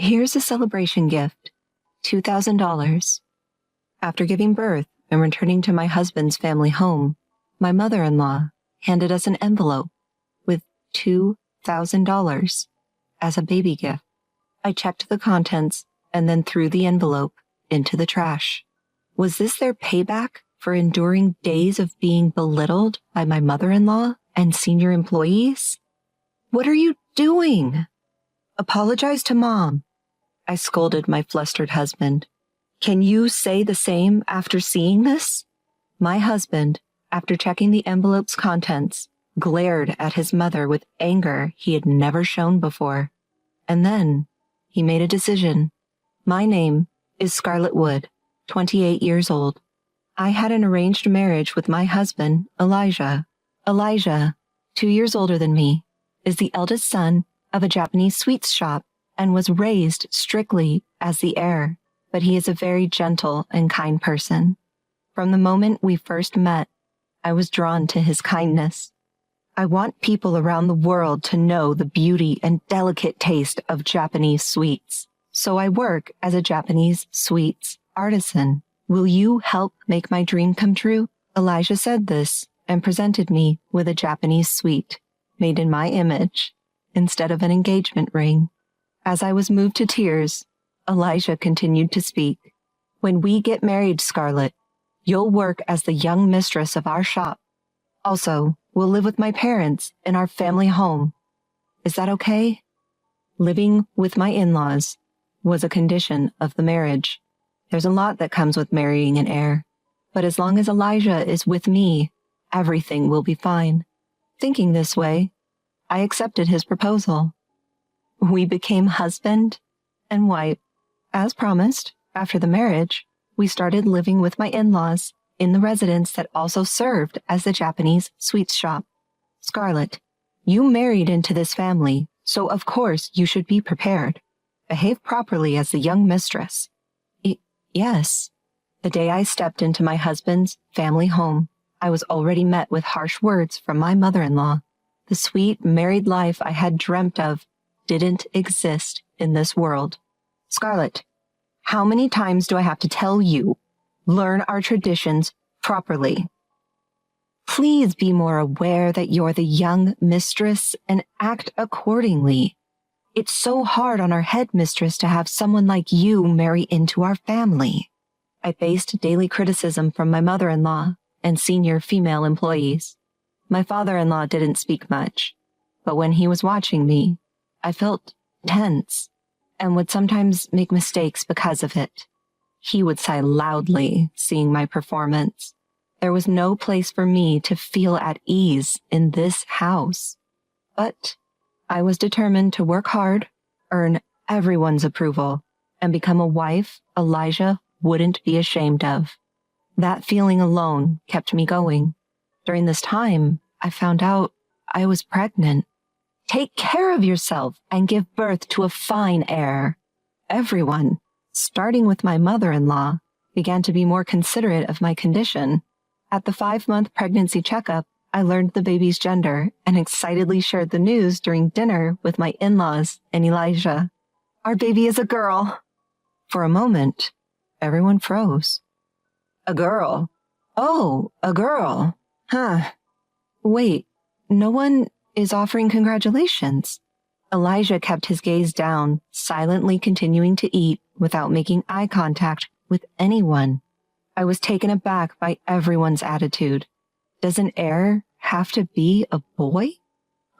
Here's a celebration gift, $2,000. After giving birth and returning to my husband's family home, my mother-in-law handed us an envelope with $2,000 as a baby gift. I checked the contents and then threw the envelope into the trash. Was this their payback for enduring days of being belittled by my mother-in-law and senior employees? What are you doing? Apologize to Mom, I scolded my flustered husband. Can you say the same after seeing this? My husband, after checking the envelope's contents, glared at his mother with anger he had never shown before. And then he made a decision. My name is Scarlett Wood, 28 years old. I had an arranged marriage with my husband, Elijah. Elijah, 2 years older than me, is the eldest son of a Japanese sweets shop and was raised strictly as the heir, but he is a very gentle and kind person. From the moment we first met, I was drawn to his kindness. I want people around the world to know the beauty and delicate taste of Japanese sweets, so I work as a Japanese sweets artisan. Will you help make my dream come true? Elijah said this and presented me with a Japanese sweet made in my image instead of an engagement ring. As I was moved to tears, Elijah continued to speak. When we get married, Scarlett, you'll work as the young mistress of our shop. Also, we'll live with my parents in our family home. Is that okay? Living with my in-laws was a condition of the marriage. There's a lot that comes with marrying an heir, but as long as Elijah is with me, everything will be fine. Thinking this way, I accepted his proposal. We became husband and wife. As promised, after the marriage, we started living with my in-laws in the residence that also served as the Japanese sweets shop. Scarlett, you married into this family, so of course you should be prepared. Behave properly as the young mistress. Yes. The day I stepped into my husband's family home, I was already met with harsh words from my mother-in-law. The sweet married life I had dreamt of didn't exist in this world. Scarlett, how many times do I have to tell you? Learn our traditions properly. Please be more aware that you're the young mistress and act accordingly. It's so hard on our headmistress to have someone like you marry into our family. I faced daily criticism from my mother-in-law and senior female employees. My father-in-law didn't speak much, but when he was watching me, I felt tense and would sometimes make mistakes because of it. He would sigh loudly, seeing my performance. There was no place for me to feel at ease in this house. But I was determined to work hard, earn everyone's approval, and become a wife Elijah wouldn't be ashamed of. That feeling alone kept me going. During this time, I found out I was pregnant. Take care of yourself and give birth to a fine heir. Everyone, starting with my mother-in-law, began to be more considerate of my condition. At the 5-month pregnancy checkup, I learned the baby's gender and excitedly shared the news during dinner with my in-laws and Elijah. Our baby is a girl. For a moment, everyone froze. A girl? Oh, a girl. Huh. Wait, no one is offering congratulations. Elijah kept his gaze down, silently continuing to eat without making eye contact with anyone. I was taken aback by everyone's attitude. Does an heir have to be a boy?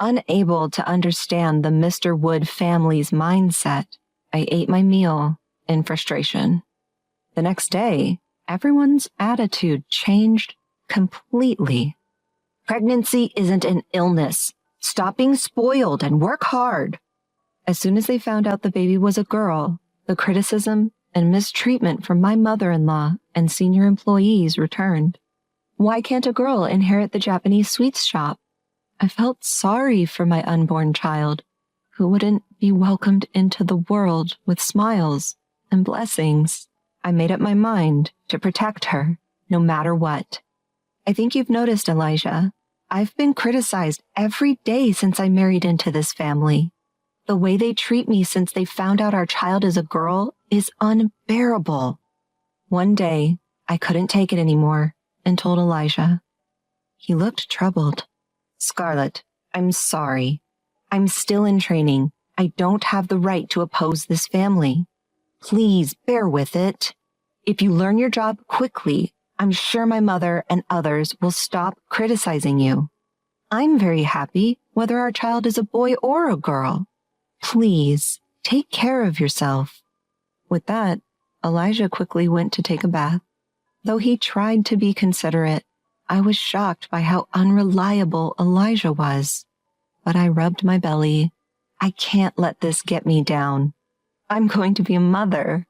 Unable to understand the Mr. Wood family's mindset, I ate my meal in frustration. The next day, everyone's attitude changed completely. Pregnancy isn't an illness. Stop being spoiled and work hard. As soon as they found out the baby was a girl, the criticism and mistreatment from my mother-in-law and senior employees returned. Why can't a girl inherit the Japanese sweets shop? I felt sorry for my unborn child, who wouldn't be welcomed into the world with smiles and blessings. I made up my mind to protect her, no matter what. I think you've noticed, Elijah, I've been criticized every day since I married into this family. The way they treat me since they found out our child is a girl is unbearable. One day, I couldn't take it anymore and told Elijah. He looked troubled. Scarlett, I'm sorry. I'm still in training. I don't have the right to oppose this family. Please bear with it. If you learn your job quickly, I'm sure my mother and others will stop criticizing you. I'm very happy whether our child is a boy or a girl. Please take care of yourself. With that, Elijah quickly went to take a bath. Though he tried to be considerate, I was shocked by how unreliable Elijah was. But I rubbed my belly. I can't let this get me down. I'm going to be a mother.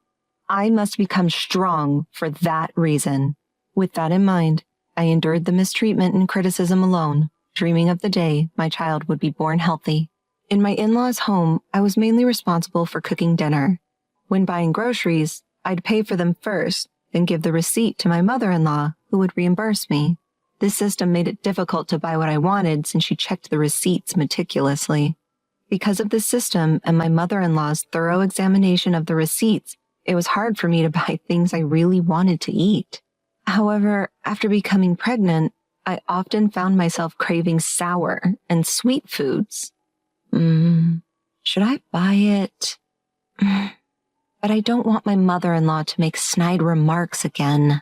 I must become strong for that reason. With that in mind, I endured the mistreatment and criticism alone, dreaming of the day my child would be born healthy. In my in-laws' home, I was mainly responsible for cooking dinner. When buying groceries, I'd pay for them first, then give the receipt to my mother-in-law, who would reimburse me. This system made it difficult to buy what I wanted since she checked the receipts meticulously. Because of this system and my mother-in-law's thorough examination of the receipts, it was hard for me to buy things I really wanted to eat. However, after becoming pregnant, I often found myself craving sour and sweet foods. Should I buy it? But I don't want my mother-in-law to make snide remarks again.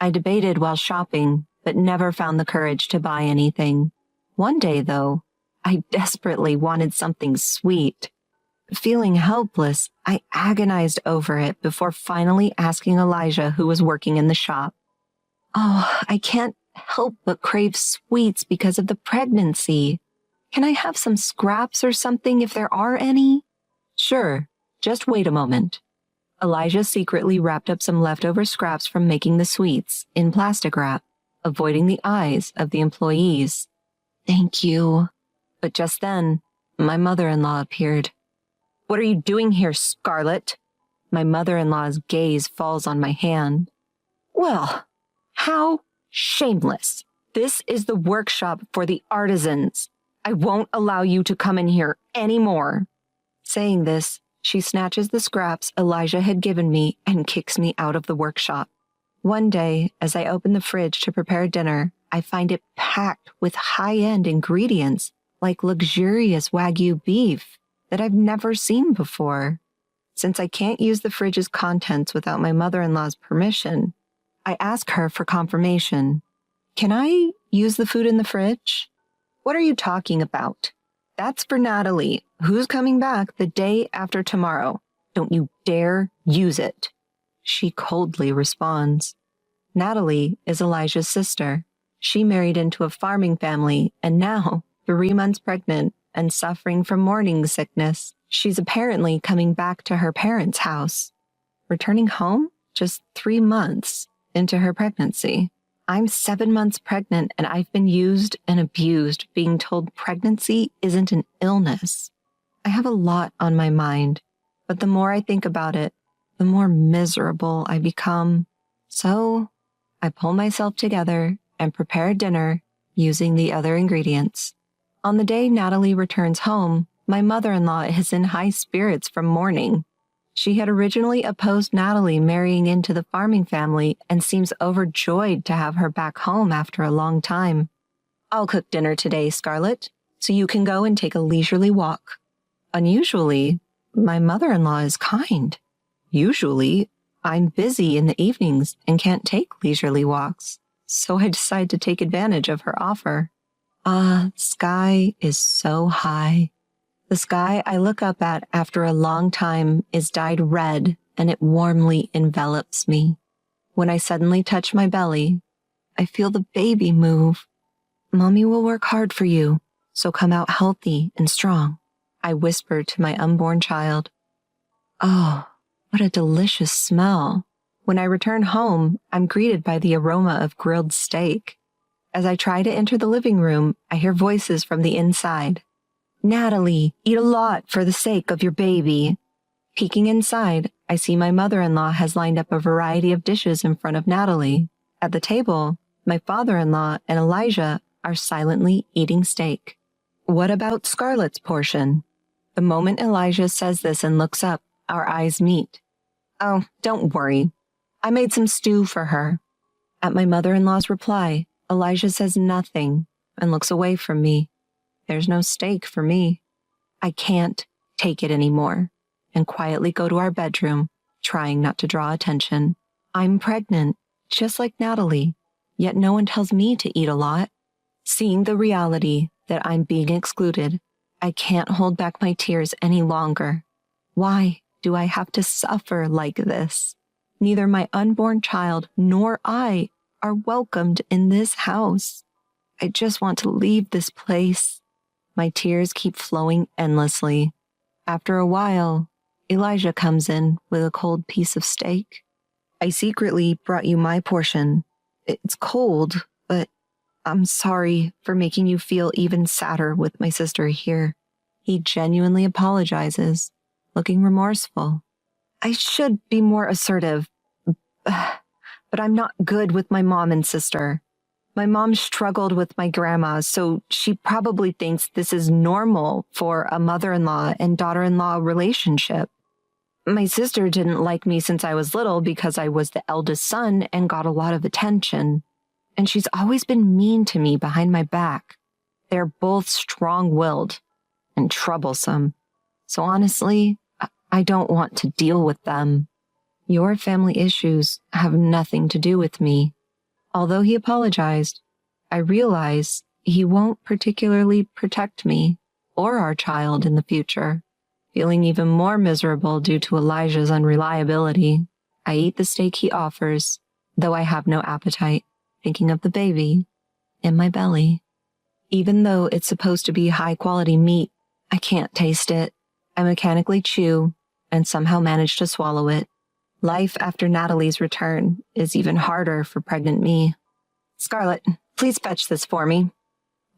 I debated while shopping, but never found the courage to buy anything. One day, though, I desperately wanted something sweet. Feeling helpless, I agonized over it before finally asking Elijah, who was working in the shop. Oh, I can't help but crave sweets because of the pregnancy. Can I have some scraps or something if there are any? Sure, just wait a moment. Elijah secretly wrapped up some leftover scraps from making the sweets in plastic wrap, avoiding the eyes of the employees. Thank you. But just then, my mother-in-law appeared. What are you doing here, Scarlett? My mother-in-law's gaze falls on my hand. Well, how shameless. This is the workshop for the artisans. I won't allow you to come in here anymore. Saying this, she snatches the scraps Elijah had given me and kicks me out of the workshop. One day, as I open the fridge to prepare dinner, I find it packed with high-end ingredients like luxurious Wagyu beef that I've never seen before. Since I can't use the fridge's contents without my mother-in-law's permission, I ask her for confirmation. Can I use the food in the fridge? What are you talking about? That's for Natalie, who's coming back the day after tomorrow. Don't you dare use it. She coldly responds. Natalie is Elijah's sister. She married into a farming family and now, 3 months pregnant and suffering from morning sickness, she's apparently coming back to her parents' house. Returning home just 3 months into her pregnancy. I'm 7 months pregnant and I've been used and abused, being told pregnancy isn't an illness. I have a lot on my mind, but the more I think about it, the more miserable I become. So I pull myself together and prepare dinner using the other ingredients. On the day Natalie returns home, my mother-in-law is in high spirits from mourning. She had originally opposed Natalie marrying into the farming family and seems overjoyed to have her back home after a long time. I'll cook dinner today, Scarlett, so you can go and take a leisurely walk. Unusually, my mother-in-law is kind. Usually, I'm busy in the evenings and can't take leisurely walks, so I decide to take advantage of her offer. The sky is so high. The sky I look up at after a long time is dyed red and it warmly envelops me. When I suddenly touch my belly, I feel the baby move. Mommy will work hard for you, so come out healthy and strong, I whisper to my unborn child. Oh, what a delicious smell. When I return home, I'm greeted by the aroma of grilled steak. As I try to enter the living room, I hear voices from the inside. Natalie, eat a lot for the sake of your baby. Peeking inside, I see my mother-in-law has lined up a variety of dishes in front of Natalie. At the table, my father-in-law and Elijah are silently eating steak. What about Scarlett's portion? The moment Elijah says this and looks up, our eyes meet. Oh, don't worry. I made some stew for her. At my mother-in-law's reply, Elijah says nothing and looks away from me. There's no steak for me. I can't take it anymore and quietly go to our bedroom, trying not to draw attention. I'm pregnant, just like Natalie, yet no one tells me to eat a lot. Seeing the reality that I'm being excluded, I can't hold back my tears any longer. Why do I have to suffer like this? Neither my unborn child nor I are welcomed in this house. I just want to leave this place. My tears keep flowing endlessly. After a while, Elijah comes in with a cold piece of steak. I secretly brought you my portion. It's cold, but I'm sorry for making you feel even sadder with my sister here. He genuinely apologizes, looking remorseful. I should be more assertive, but I'm not good with my mom and sister. My mom struggled with my grandma, so she probably thinks this is normal for a mother-in-law and daughter-in-law relationship. My sister didn't like me since I was little because I was the eldest son and got a lot of attention. And she's always been mean to me behind my back. They're both strong-willed and troublesome. So honestly, I don't want to deal with them. Your family issues have nothing to do with me. Although he apologized, I realize he won't particularly protect me or our child in the future. Feeling even more miserable due to Elijah's unreliability, I eat the steak he offers, though I have no appetite, thinking of the baby in my belly. Even though it's supposed to be high-quality meat, I can't taste it. I mechanically chew and somehow manage to swallow it. Life after Natalie's return is even harder for pregnant me. Scarlett, please fetch this for me.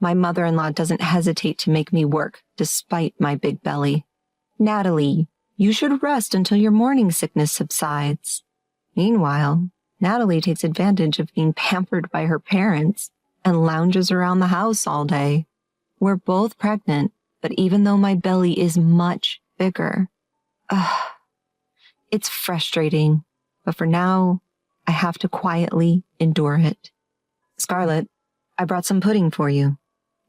My mother-in-law doesn't hesitate to make me work despite my big belly. Natalie, you should rest until your morning sickness subsides. Meanwhile, Natalie takes advantage of being pampered by her parents and lounges around the house all day. We're both pregnant, but even though my belly is much bigger, it's frustrating, but for now, I have to quietly endure it. Scarlett, I brought some pudding for you.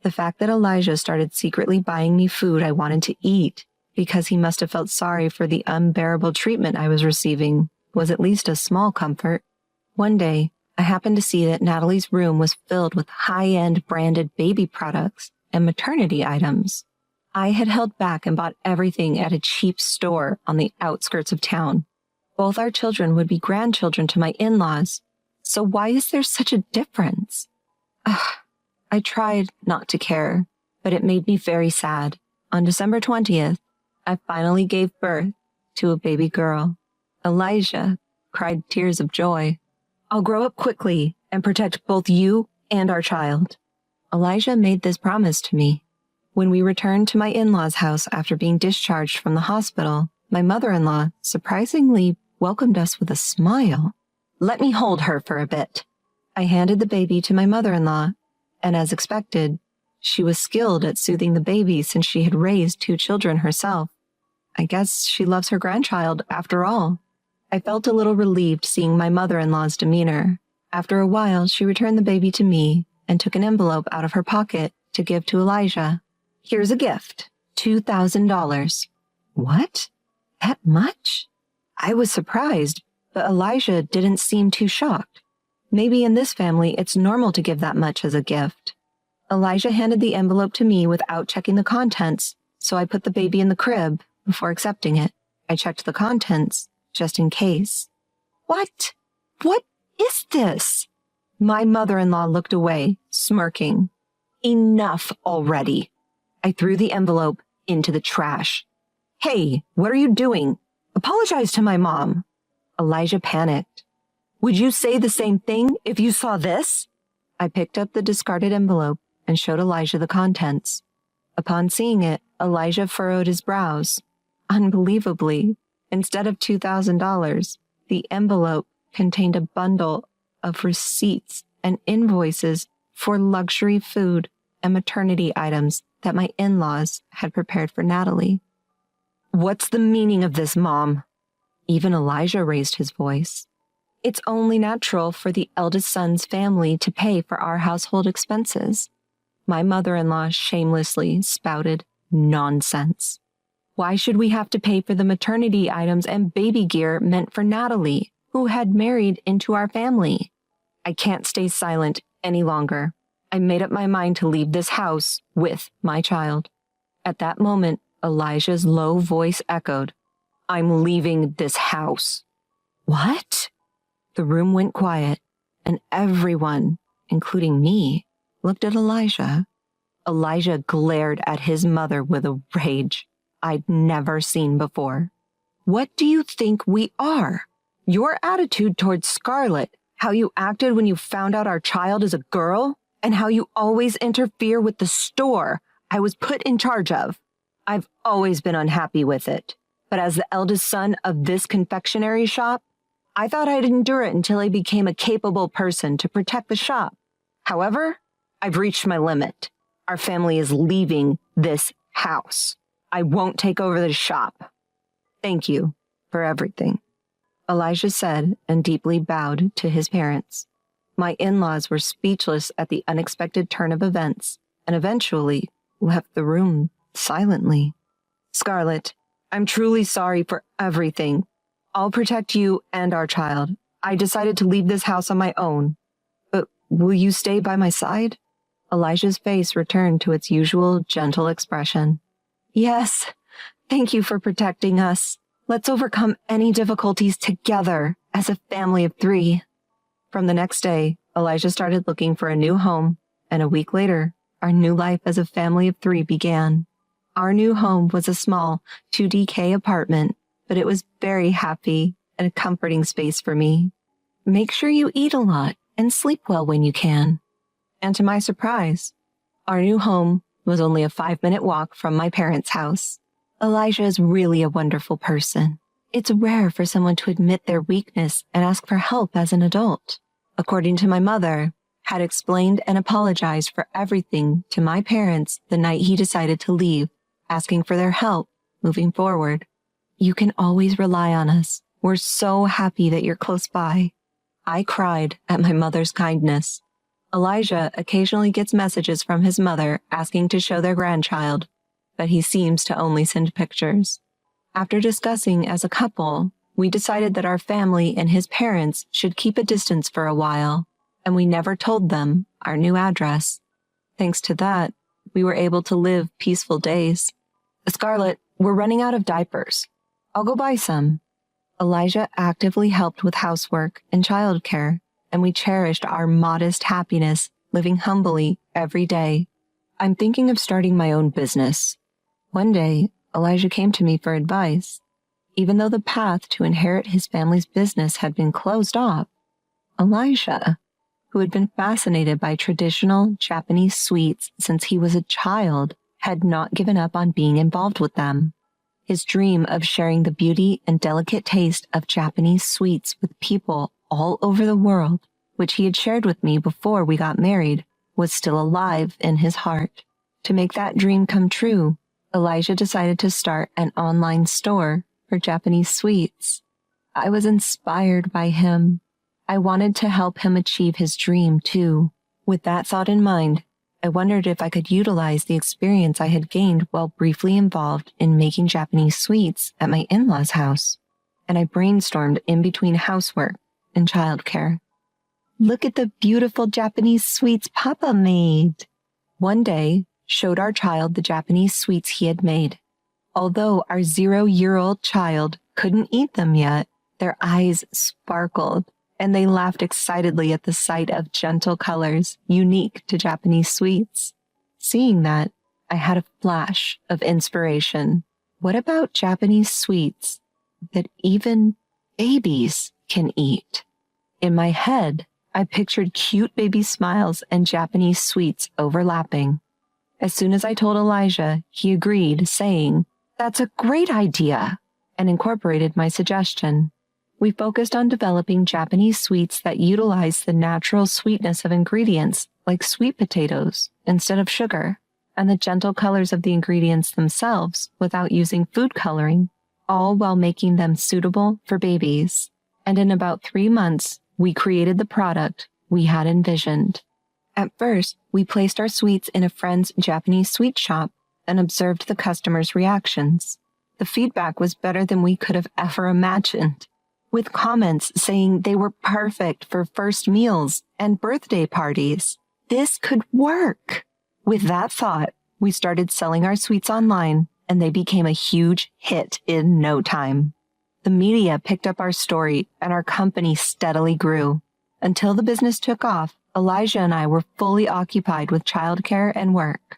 The fact that Elijah started secretly buying me food I wanted to eat because he must have felt sorry for the unbearable treatment I was receiving was at least a small comfort. One day, I happened to see that Natalie's room was filled with high-end branded baby products and maternity items. I had held back and bought everything at a cheap store on the outskirts of town. Both our children would be grandchildren to my in-laws, so why is there such a difference? I tried not to care, but it made me very sad. On December 20th, I finally gave birth to a baby girl. Elijah cried tears of joy. I'll grow up quickly and protect both you and our child. Elijah made this promise to me. When we returned to my in-laws' house after being discharged from the hospital, my mother-in-law surprisingly welcomed us with a smile. Let me hold her for a bit. I handed the baby to my mother-in-law, and as expected, she was skilled at soothing the baby since she had raised 2 children herself. I guess she loves her grandchild after all. I felt a little relieved seeing my mother-in-law's demeanor. After a while, she returned the baby to me and took an envelope out of her pocket to give to Elijah. Here's a gift, $2,000. What? That much? I was surprised, but Elijah didn't seem too shocked. Maybe in this family, it's normal to give that much as a gift. Elijah handed the envelope to me without checking the contents, so I put the baby in the crib before accepting it. I checked the contents, just in case. What? What is this? My mother-in-law looked away, smirking. Enough already. I threw the envelope into the trash. Hey, what are you doing? Apologize to my mom. Elijah panicked. Would you say the same thing if you saw this? I picked up the discarded envelope and showed Elijah the contents. Upon seeing it, Elijah furrowed his brows. Unbelievably, instead of $2,000, the envelope contained a bundle of receipts and invoices for luxury food and maternity items that my in-laws had prepared for Natalie. What's the meaning of this, Mom? Even Elijah raised his voice. It's only natural for the eldest son's family to pay for our household expenses. My mother-in-law shamelessly spouted nonsense. Why should we have to pay for the maternity items and baby gear meant for Natalie, who had married into our family? I can't stay silent any longer. I made up my mind to leave this house with my child. At that moment, Elijah's low voice echoed, I'm leaving this house. What? The room went quiet, and everyone, including me, looked at Elijah. Elijah glared at his mother with a rage I'd never seen before. What do you think we are? Your attitude towards Scarlett, how you acted when you found out our child is a girl, and how you always interfere with the store I was put in charge of. I've always been unhappy with it, but as the eldest son of this confectionery shop, I thought I'd endure it until I became a capable person to protect the shop. However, I've reached my limit. Our family is leaving this house. I won't take over the shop. Thank you for everything, Elijah said and deeply bowed to his parents. My in-laws were speechless at the unexpected turn of events and eventually left the room silently. Scarlett, I'm truly sorry for everything. I'll protect you and our child. I decided to leave this house on my own. But will you stay by my side? Elijah's face returned to its usual gentle expression. Yes, thank you for protecting us. Let's overcome any difficulties together as a family of 3. From the next day, Elijah started looking for a new home, and a week later, our new life as a family of 3 began. Our new home was a small 2DK apartment, but it was very happy and a comforting space for me. Make sure you eat a lot and sleep well when you can. And to my surprise, our new home was only a 5-minute walk from my parents' house. Elijah is really a wonderful person. It's rare for someone to admit their weakness and ask for help as an adult. According to my mother, had explained and apologized for everything to my parents the night he decided to leave, asking for their help moving forward. You can always rely on us. We're so happy that you're close by. I cried at my mother's kindness. Elijah occasionally gets messages from his mother asking to show their grandchild, but he seems to only send pictures. After discussing as a couple, we decided that our family and his parents should keep a distance for a while, and we never told them our new address. Thanks to that, we were able to live peaceful days. Scarlett, we're running out of diapers. I'll go buy some. Elijah actively helped with housework and childcare, and we cherished our modest happiness, living humbly every day. I'm thinking of starting my own business. One day, Elijah came to me for advice. Even though the path to inherit his family's business had been closed off, Elijah, who had been fascinated by traditional Japanese sweets since he was a child, had not given up on being involved with them. His dream of sharing the beauty and delicate taste of Japanese sweets with people all over the world, which he had shared with me before we got married, was still alive in his heart. To make that dream come true, Elijah decided to start an online store for Japanese sweets. I was inspired by him. I wanted to help him achieve his dream, too. With that thought in mind, I wondered if I could utilize the experience I had gained while briefly involved in making Japanese sweets at my in-laws' house, and I brainstormed in between housework and childcare. Look at the beautiful Japanese sweets Papa made. One day, showed our child the Japanese sweets he had made. Although our 0-year-old child couldn't eat them yet, their eyes sparkled, and they laughed excitedly at the sight of gentle colors unique to Japanese sweets. Seeing that, I had a flash of inspiration. What about Japanese sweets that even babies can eat? In my head, I pictured cute baby smiles and Japanese sweets overlapping. As soon as I told Elijah, he agreed, saying, "That's a great idea," and incorporated my suggestion. We focused on developing Japanese sweets that utilize the natural sweetness of ingredients like sweet potatoes instead of sugar. and the gentle colors of the ingredients themselves without using food coloring, all while making them suitable for babies. And in about 3 months, we created the product we had envisioned. At first, we placed our sweets in a friend's Japanese sweet shop and observed the customers' reactions. The feedback was better than we could have ever imagined, with comments saying they were perfect for first meals and birthday parties. This could work. With that thought, we started selling our sweets online, and they became a huge hit in no time. The media picked up our story, and our company steadily grew. Until the business took off, Elijah and I were fully occupied with childcare and work.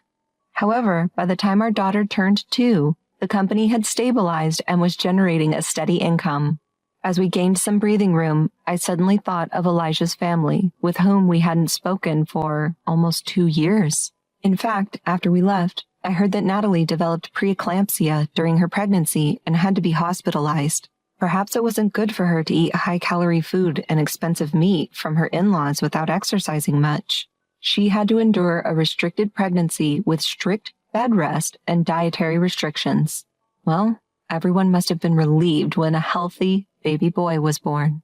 However, by the time our daughter turned 2, the company had stabilized and was generating a steady income. As we gained some breathing room, I suddenly thought of Elijah's family, with whom we hadn't spoken for almost 2 years. In fact, after we left, I heard that Natalie developed preeclampsia during her pregnancy and had to be hospitalized. Perhaps it wasn't good for her to eat high-calorie food and expensive meat from her in-laws without exercising much. She had to endure a restricted pregnancy with strict bed rest and dietary restrictions. Well, everyone must have been relieved when a healthy baby boy was born.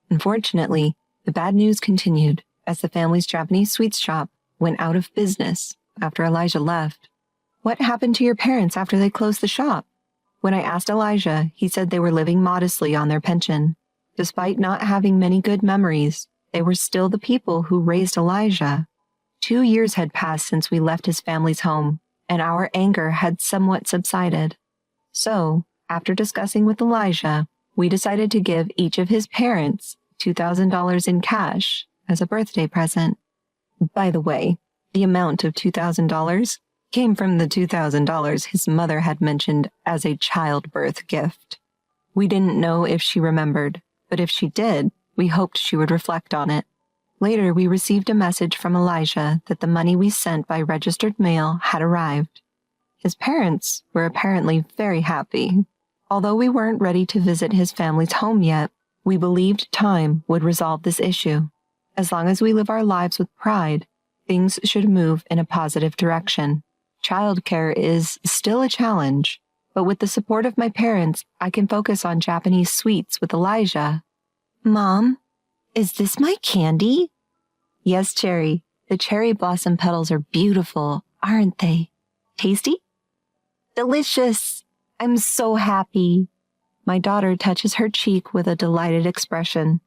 Unfortunately, the bad news continued as the family's Japanese sweets shop went out of business after Elijah left. What happened to your parents after they closed the shop? When I asked Elijah, he said they were living modestly on their pension. Despite not having many good memories, they were still the people who raised Elijah. 2 years had passed since we left his family's home, and our anger had somewhat subsided. So, after discussing with Elijah, we decided to give each of his parents $2,000 in cash as a birthday present. By the way, the amount of $2,000 came from the $2,000 his mother had mentioned as a childbirth gift. We didn't know if she remembered, but if she did, we hoped she would reflect on it. Later, we received a message from Elijah that the money we sent by registered mail had arrived. His parents were apparently very happy. Although we weren't ready to visit his family's home yet, we believed time would resolve this issue. As long as we live our lives with pride, things should move in a positive direction. Childcare is still a challenge, but with the support of my parents, I can focus on Japanese sweets with Elijah. Mom, is this my candy? Yes, Cherry. The cherry blossom petals are beautiful, aren't they? Tasty? Delicious. I'm so happy. My daughter touches her cheek with a delighted expression.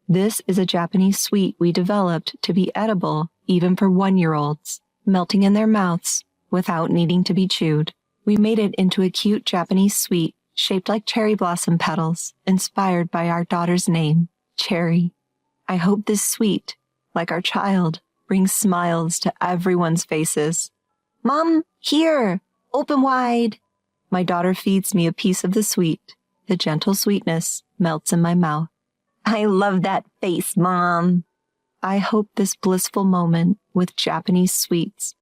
This is a Japanese sweet we developed to be edible even for 1-year-olds, melting in their mouths without needing to be chewed. We made it into a cute Japanese sweet shaped like cherry blossom petals, inspired by our daughter's name, Cherry. I hope this sweet, like our child, brings smiles to everyone's faces. Mom, here! Open wide! My daughter feeds me a piece of the sweet. The gentle sweetness melts in my mouth. I love that face, Mom. I hope this blissful moment with Japanese sweets